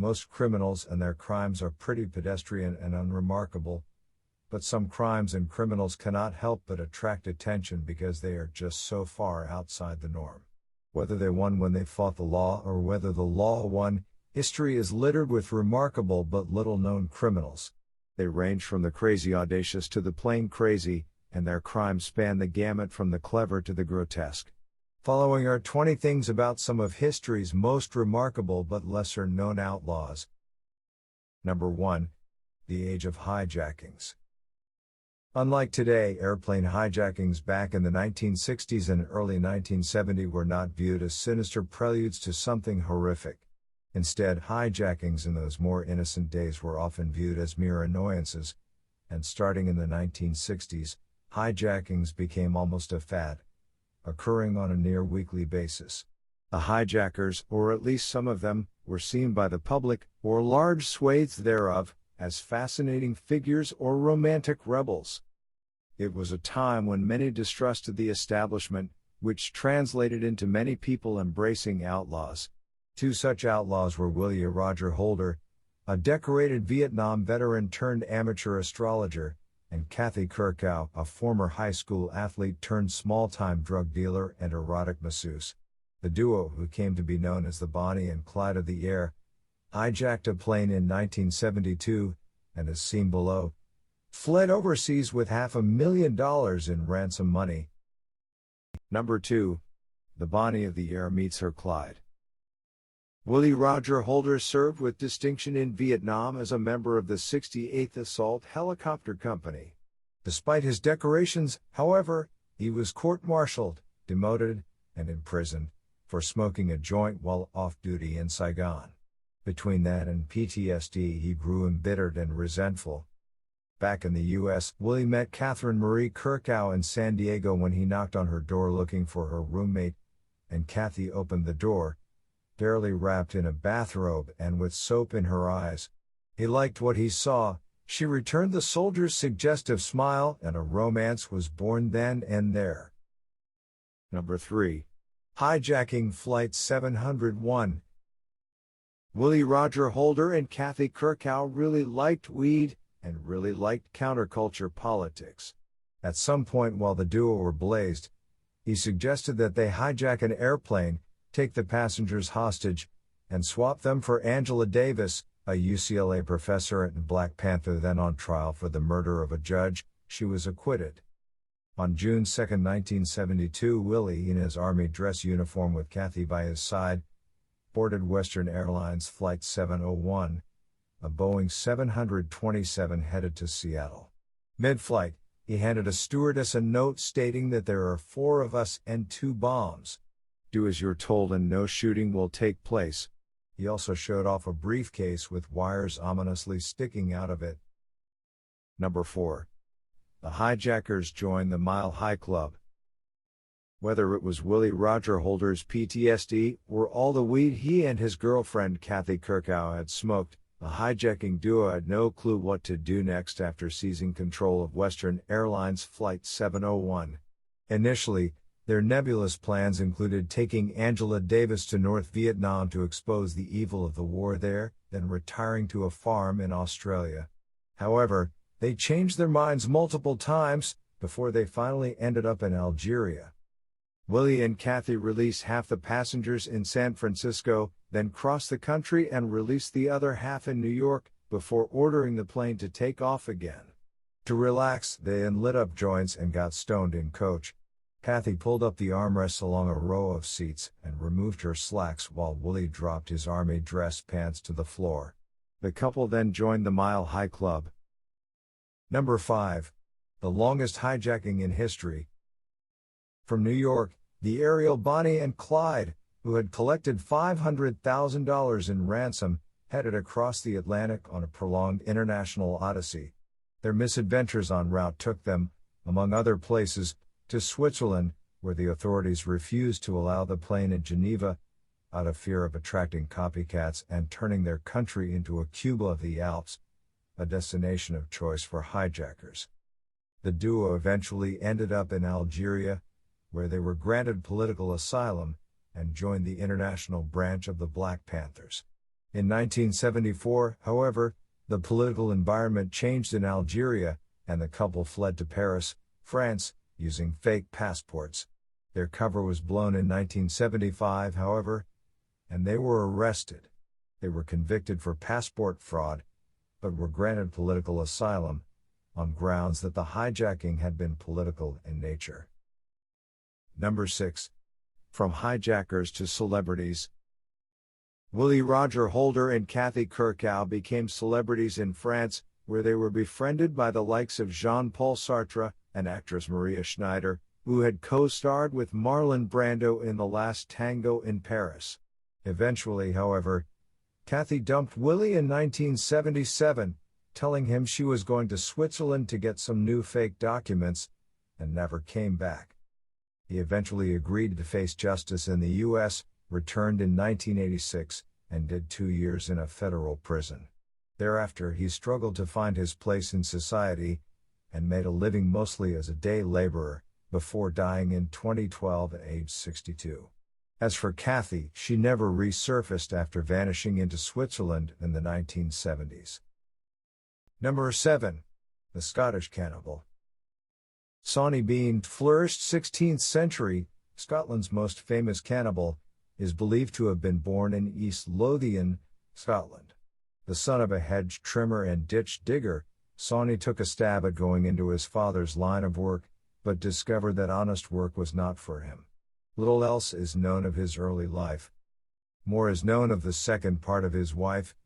Most criminals and their crimes are pretty pedestrian and unremarkable, but some crimes and criminals cannot help but attract attention because they are just so far outside the norm. Whether they won when they fought the law or whether the law won, history is littered with remarkable but little-known criminals. They range from the crazy audacious to the plain crazy, and their crimes span the gamut from the clever to the grotesque. Following are 20 things about some of history's most remarkable but lesser-known outlaws. Number 1. The Age of Hijackings. Unlike today, airplane hijackings back in the 1960s and early 1970s were not viewed as sinister preludes to something horrific. Instead, hijackings in those more innocent days were often viewed as mere annoyances, and starting in the 1960s, hijackings became almost a fad, occurring on a near-weekly basis. The hijackers, or at least some of them, were seen by the public, or large swathes thereof, as fascinating figures or romantic rebels. It was a time when many distrusted the establishment, which translated into many people embracing outlaws. Two such outlaws were Willie Roger Holder, a decorated Vietnam veteran turned amateur astrologer, and Kathy Kirkow, a former high school athlete turned small-time drug dealer and erotic masseuse. The duo, who came to be known as the Bonnie and Clyde of the air, hijacked a plane in 1972, and as seen below, fled overseas with $500,000 in ransom money. Number 2. The Bonnie of the air meets her Clyde. Willie Roger Holder served with distinction in Vietnam as a member of the 68th Assault Helicopter Company. Despite his decorations, however, he was court-martialed, demoted, and imprisoned for smoking a joint while off-duty in Saigon. Between that and PTSD, he grew embittered and resentful. Back in the U.S., Willie met Catherine Marie Kirkow in San Diego when he knocked on her door looking for her roommate, and Kathy opened the door, barely wrapped in a bathrobe and with soap in her eyes. He liked what he saw, she returned the soldier's suggestive smile, and a romance was born then and there. Number 3. Hijacking Flight 701. Willie Roger Holder and Kathy Kirkow really liked weed, and really liked counterculture politics. At some point while the duo were blazed, he suggested that they hijack an airplane, take the passengers hostage, and swap them for Angela Davis, a UCLA professor and Black Panther then on trial for the murder of a judge. She was acquitted. On June 2, 1972, Willie, in his army dress uniform with Kathy by his side, boarded Western Airlines Flight 701, a Boeing 727 headed to Seattle. Mid-flight, he handed a stewardess a note stating that there are 4 of us and 2 bombs. Do as you're told and no shooting will take place. He also showed off a briefcase with wires ominously sticking out of it. Number 4. The hijackers joined the Mile High Club. Whether it was Willie Roger Holder's PTSD or all the weed he and his girlfriend Kathy Kirkow had smoked, the hijacking duo had no clue what to do next after seizing control of Western Airlines Flight 701. Initially, their nebulous plans included taking Angela Davis to North Vietnam to expose the evil of the war there, then retiring to a farm in Australia. However, they changed their minds multiple times, before they finally ended up in Algeria. Willie and Kathy released half the passengers in San Francisco, then crossed the country and released the other half in New York, before ordering the plane to take off again. To relax, they then lit up joints and got stoned in coach. Kathy pulled up the armrests along a row of seats and removed her slacks while Willie dropped his army dress pants to the floor. The couple then joined the Mile High Club. Number 5. The longest hijacking in history. From New York, the aerial Bonnie and Clyde, who had collected $500,000 in ransom, headed across the Atlantic on a prolonged international odyssey. Their misadventures en route took them, among other places, to Switzerland, where the authorities refused to allow the plane in Geneva, out of fear of attracting copycats and turning their country into a Cuba of the Alps, a destination of choice for hijackers. The duo eventually ended up in Algeria, where they were granted political asylum, and joined the international branch of the Black Panthers. In 1974, however, the political environment changed in Algeria, and the couple fled to Paris, France, using fake passports. Their cover was blown in 1975, however, and they were arrested. They were convicted for passport fraud, but were granted political asylum, on grounds that the hijacking had been political in nature. Number 6. From hijackers to celebrities. Willie Roger Holder and Kathy Kirkow became celebrities in France, where they were befriended by the likes of Jean-Paul Sartre and actress Maria Schneider, who had co-starred with Marlon Brando in The Last Tango in Paris. Eventually, however, Kathy dumped Willie in 1977, telling him she was going to Switzerland to get some new fake documents, and never came back. He eventually agreed to face justice in the U.S., returned in 1986, and did 2 years in a federal prison. Thereafter he struggled to find his place in society, and made a living mostly as a day laborer, before dying in 2012 at age 62. As for Kathy, she never resurfaced after vanishing into Switzerland in the 1970s. Number 7. The Scottish Cannibal. Sawney Bean flourished 16th century, Scotland's most famous cannibal, is believed to have been born in East Lothian, Scotland. The son of a hedge trimmer and ditch digger, Sawney took a stab at going into his father's line of work, but discovered that honest work was not for him. Little else is known of his early life. More is known of the second part of his wife,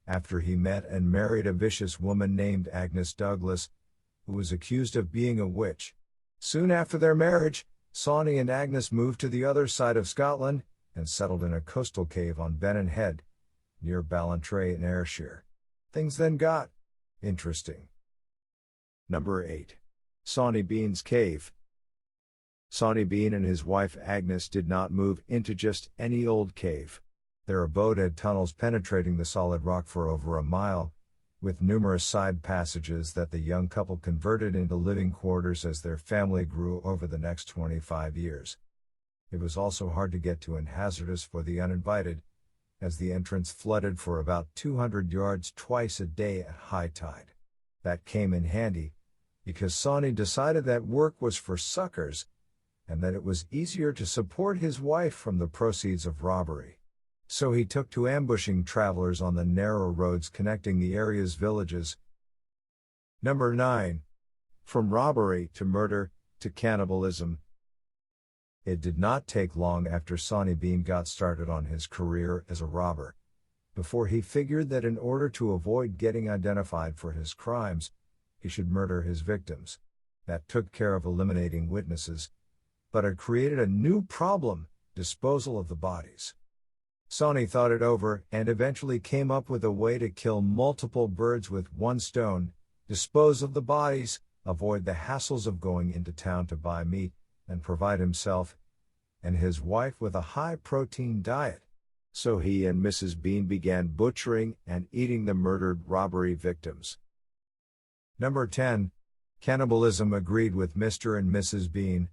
after he met and married a vicious woman named Agnes Douglas, who was accused of being a witch. Soon after their marriage, Sawney and Agnes moved to the other side of Scotland, and settled in a coastal cave on Bennon Head, near Ballantrae in Ayrshire. Things then got interesting. Number 8. Sawney Bean's Cave. Sawney Bean and his wife Agnes did not move into just any old cave. Their abode had tunnels penetrating the solid rock for over a mile, with numerous side passages that the young couple converted into living quarters as their family grew over the next 25 years. It was also hard to get to and hazardous for the uninvited, as the entrance flooded for about 200 yards twice a day at high tide. That came in handy, because Sawney decided that work was for suckers, and that it was easier to support his wife from the proceeds of robbery. So he took to ambushing travelers on the narrow roads connecting the area's villages. Number 9. From robbery to murder to cannibalism. It did not take long after Sawney Bean got started on his career as a robber, before he figured that in order to avoid getting identified for his crimes, he should murder his victims. That took care of eliminating witnesses, but it created a new problem: disposal of the bodies. Sawney thought it over and eventually came up with a way to kill multiple birds with one stone: dispose of the bodies, avoid the hassles of going into town to buy meat, and provide himself and his wife with a high-protein diet. So he and Mrs. Bean began butchering and eating the murdered robbery victims. Number 10. Cannibalism agreed with Mr. and Mrs. Bean.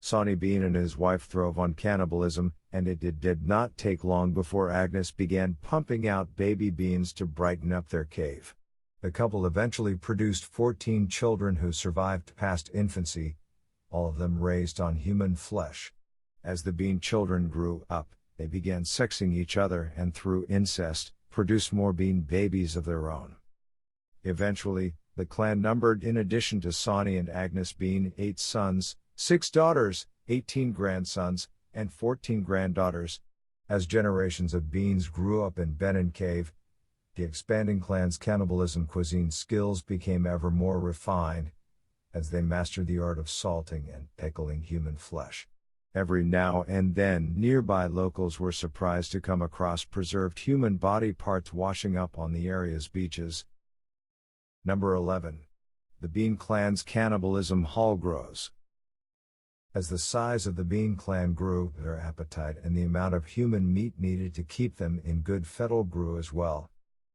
Sawney Bean and his wife throve on cannibalism, and it did not take long before Agnes began pumping out baby beans to brighten up their cave. The couple eventually produced 14 children who survived past infancy, all of them raised on human flesh. As the Bean children grew up, they began sexing each other and through incest, produced more Bean babies of their own. Eventually, the clan numbered, in addition to Sawney and Agnes Bean, 8 sons, 6 daughters, 18 grandsons, and 14 granddaughters. As generations of Beans grew up in Bennon Cave, the expanding clan's cannibalism cuisine skills became ever more refined, as they mastered the art of salting and pickling human flesh. Every now and then, nearby locals were surprised to come across preserved human body parts washing up on the area's beaches. Number 11. The Bean clan's cannibalism hall grows. As the size of the Bean clan grew, their appetite and the amount of human meat needed to keep them in good fettle grew as well.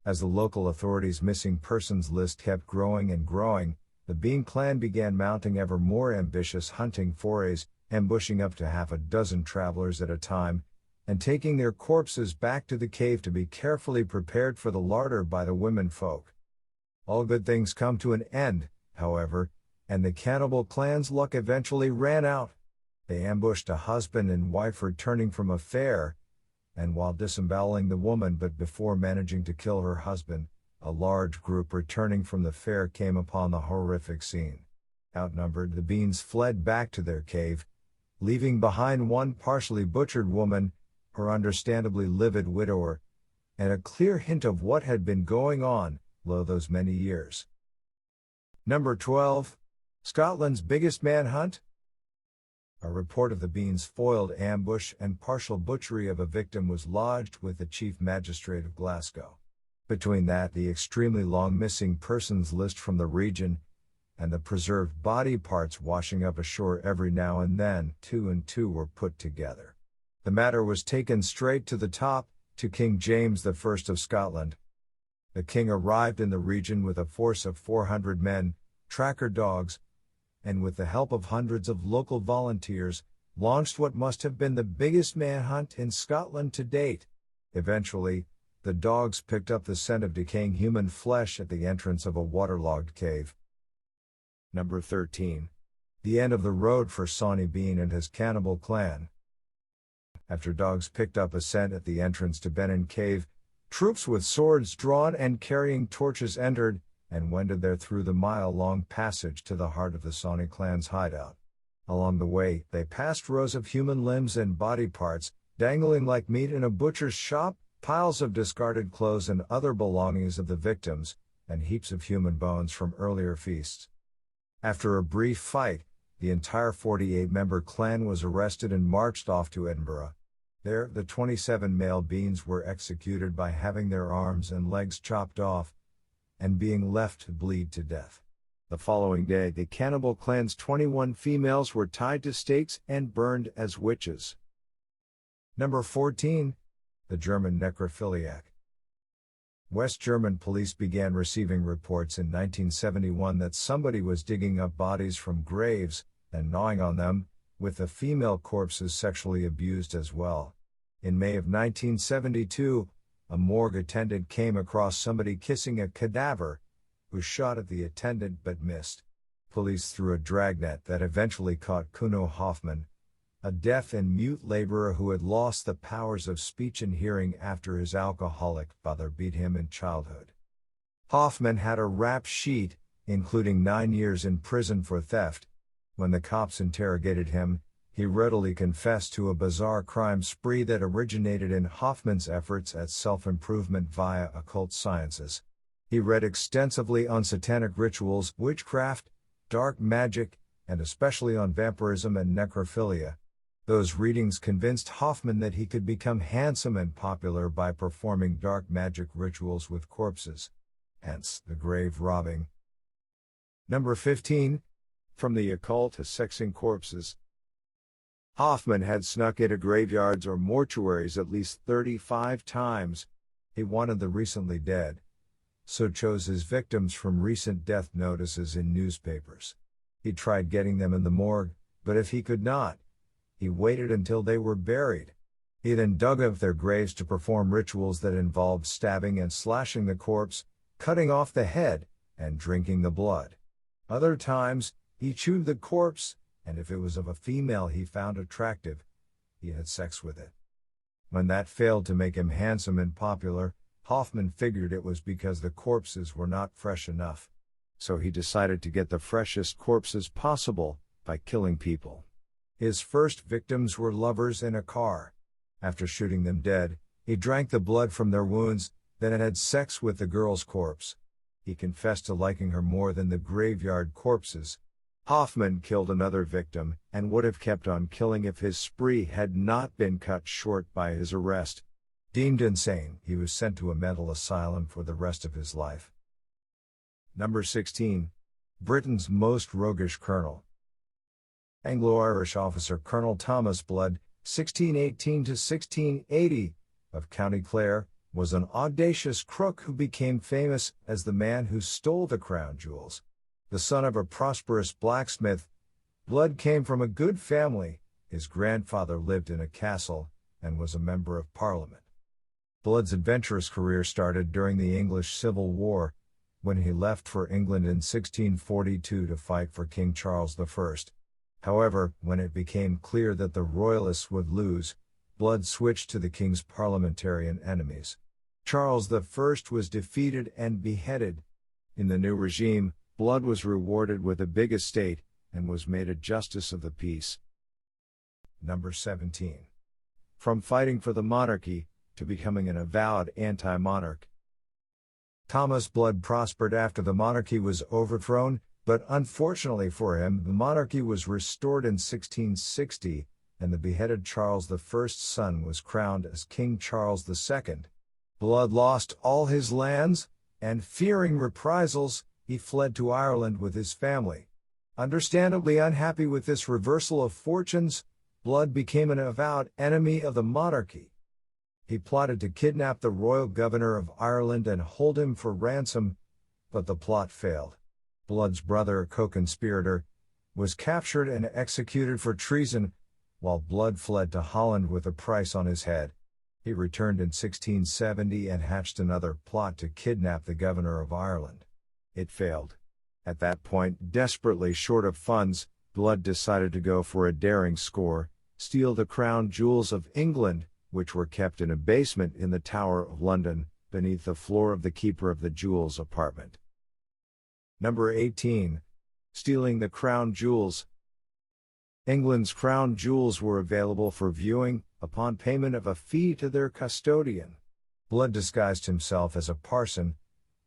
As the local authorities' missing persons list kept growing and growing, the Bean clan began mounting ever more ambitious hunting forays, ambushing up to half a dozen travelers at a time, and taking their corpses back to the cave to be carefully prepared for the larder by the women folk. All good things come to an end, however, and the cannibal clan's luck eventually ran out. They ambushed a husband and wife returning from a fair, and while disemboweling the woman but before managing to kill her husband, a large group returning from the fair came upon the horrific scene. Outnumbered, the beans fled back to their cave, leaving behind one partially butchered woman, her understandably livid widower, and a clear hint of what had been going on, lo those many years. Number 12. Scotland's biggest manhunt? A report of the Bean's foiled ambush and partial butchery of a victim was lodged with the Chief Magistrate of Glasgow. Between that, the extremely long missing persons list from the region, and the preserved body parts washing up ashore every now and then, 2 and 2 were put together. The matter was taken straight to the top, to King James I of Scotland. The king arrived in the region with a force of 400 men, tracker dogs, and with the help of hundreds of local volunteers, launched what must have been the biggest manhunt in Scotland to date. Eventually, the dogs picked up the scent of decaying human flesh at the entrance of a waterlogged cave. Number 13. The end of the road for Sawney Bean and his cannibal clan. After dogs picked up a scent at the entrance to Benin Cave, troops with swords drawn and carrying torches entered, and wended there through the mile-long passage to the heart of the Sawney clan's hideout. Along the way, they passed rows of human limbs and body parts, dangling like meat in a butcher's shop, piles of discarded clothes and other belongings of the victims, and heaps of human bones from earlier feasts. After a brief fight, the entire 48-member clan was arrested and marched off to Edinburgh. There, the 27 male Beans were executed by having their arms and legs chopped off, and being left to bleed to death. The following day, the cannibal clan's 21 females were tied to stakes and burned as witches. Number 14. The German necrophiliac. West German police began receiving reports in 1971 that somebody was digging up bodies from graves and gnawing on them, with the female corpses sexually abused as well. In May of 1972, a morgue attendant came across somebody kissing a cadaver, who shot at the attendant but missed. Police threw a dragnet that eventually caught Kuno Hoffman, a deaf and mute laborer who had lost the powers of speech and hearing after his alcoholic father beat him in childhood. Hoffman had a rap sheet, including 9 years in prison for theft. When the cops interrogated him, he readily confessed to a bizarre crime spree that originated in Hoffman's efforts at self-improvement via occult sciences. He read extensively on satanic rituals, witchcraft, dark magic, and especially on vampirism and necrophilia. Those readings convinced Hoffman that he could become handsome and popular by performing dark magic rituals with corpses. Hence, the grave robbing. Number 15. From the occult to sexing corpses. Hoffman had snuck into graveyards or mortuaries at least 35 times. He wanted the recently dead, so chose his victims from recent death notices in newspapers. He tried getting them in the morgue, but if he could not, he waited until they were buried. He then dug up their graves to perform rituals that involved stabbing and slashing the corpse, cutting off the head, and drinking the blood. Other times, he chewed the corpse, and if it was of a female he found attractive, he had sex with it. When that failed to make him handsome and popular, Hoffman figured it was because the corpses were not fresh enough. So he decided to get the freshest corpses possible by killing people. His first victims were lovers in a car. After shooting them dead, he drank the blood from their wounds, then had sex with the girl's corpse. He confessed to liking her more than the graveyard corpses. Hoffman killed another victim, and would have kept on killing if his spree had not been cut short by his arrest. Deemed insane, he was sent to a mental asylum for the rest of his life. Number 16. Britain's most roguish colonel. Anglo-Irish officer Colonel Thomas Blood, 1618 to 1680, of County Clare, was an audacious crook who became famous as the man who stole the crown jewels. The son of a prosperous blacksmith, Blood came from a good family. His grandfather lived in a castle, and was a member of Parliament. Blood's adventurous career started during the English Civil War, when he left for England in 1642 to fight for King Charles I. However, when it became clear that the Royalists would lose, Blood switched to the king's parliamentarian enemies. Charles I was defeated and beheaded. In the new regime, Blood was rewarded with a big estate, and was made a Justice of the Peace. Number 17. From fighting for the monarchy, to becoming an avowed anti-monarch. Thomas Blood prospered after the monarchy was overthrown, but unfortunately for him, the monarchy was restored in 1660, and the beheaded Charles I's son was crowned as King Charles II. Blood lost all his lands, and fearing reprisals, he fled to Ireland with his family. Understandably unhappy with this reversal of fortunes, Blood became an avowed enemy of the monarchy. He plotted to kidnap the royal governor of Ireland and hold him for ransom, but the plot failed. Blood's brother, a co-conspirator, was captured and executed for treason, while Blood fled to Holland with a price on his head. He returned in 1670 and hatched another plot to kidnap the governor of Ireland. It failed. At that point, desperately short of funds, Blood decided to go for a daring score, steal the crown jewels of England, which were kept in a basement in the Tower of London, beneath the floor of the keeper of the jewels' apartment. Number 18. Stealing the crown jewels. England's crown jewels were available for viewing, upon payment of a fee to their custodian. Blood disguised himself as a parson,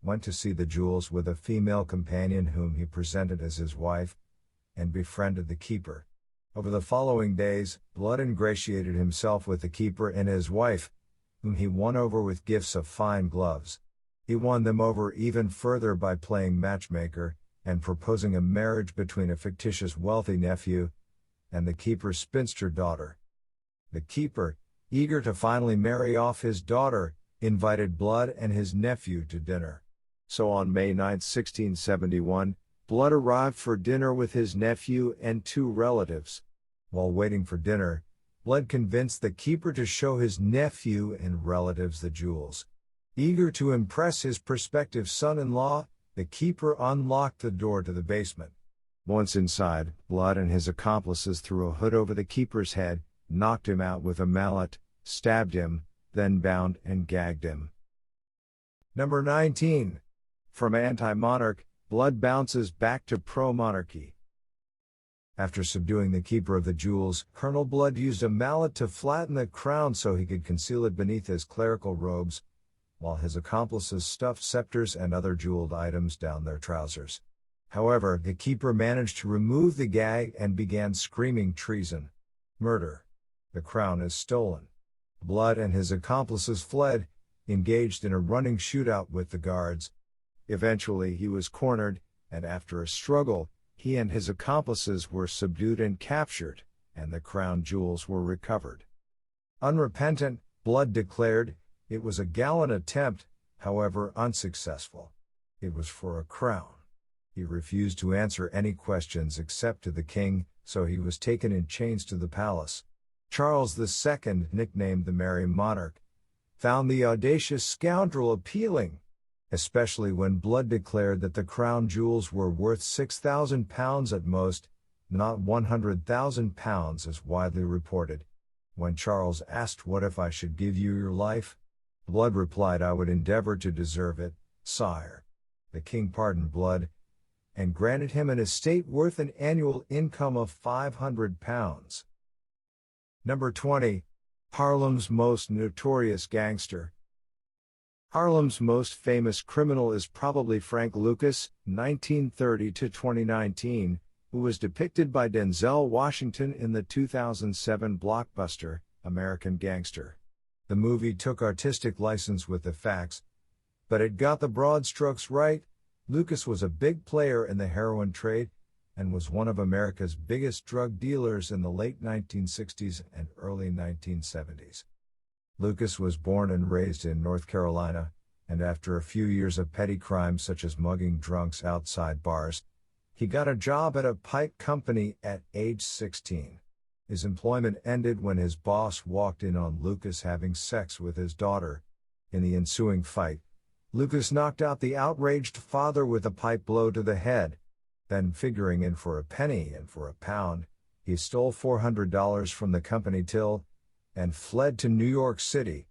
went to see the jewels with a female companion whom he presented as his wife, and befriended the keeper. Over the following days, Blood ingratiated himself with the keeper and his wife, whom he won over with gifts of fine gloves. He won them over even further by playing matchmaker, and proposing a marriage between a fictitious wealthy nephew and the keeper's spinster daughter. The keeper, eager to finally marry off his daughter, invited Blood and his nephew to dinner. So on May 9, 1671, Blood arrived for dinner with his nephew and two relatives. While waiting for dinner, Blood convinced the keeper to show his nephew and relatives the jewels. Eager to impress his prospective son-in-law, the keeper unlocked the door to the basement. Once inside, Blood and his accomplices threw a hood over the keeper's head, knocked him out with a mallet, stabbed him, then bound and gagged him. Number 19. From anti-monarch, Blood bounces back to pro-monarchy. After subduing the keeper of the jewels, Colonel Blood used a mallet to flatten the crown so he could conceal it beneath his clerical robes, while his accomplices stuffed scepters and other jeweled items down their trousers. However, the keeper managed to remove the gag and began screaming treason. Murder. The crown is stolen. Blood and his accomplices fled, engaged in a running shootout with the guards. Eventually he was cornered, and after a struggle, he and his accomplices were subdued and captured, and the crown jewels were recovered. Unrepentant, Blood declared, it was a gallant attempt, however unsuccessful. It was for a crown. He refused to answer any questions except to the king, so he was taken in chains to the palace. Charles II, nicknamed the Merry Monarch, found the audacious scoundrel appealing, especially when Blood declared that the crown jewels were worth £6,000 at most, not £100,000 as widely reported. When Charles asked, "What if I should give you your life?" Blood replied, "I would endeavor to deserve it, sire." The king pardoned Blood, and granted him an estate worth an annual income of £500. Number 20. Harlem's most notorious gangster. Harlem's most famous criminal is probably Frank Lucas, 1930 to 2019, who was depicted by Denzel Washington in the 2007 blockbuster, American Gangster. The movie took artistic license with the facts, but it got the broad strokes right. Lucas was a big player in the heroin trade, and was one of America's biggest drug dealers in the late 1960s and early 1970s. Lucas was born and raised in North Carolina, and after a few years of petty crimes such as mugging drunks outside bars, he got a job at a pipe company at age 16. His employment ended when his boss walked in on Lucas having sex with his daughter. In the ensuing fight, Lucas knocked out the outraged father with a pipe blow to the head. Then, figuring in for a penny and for a pound, he stole $400 from the company till and fled to New York City,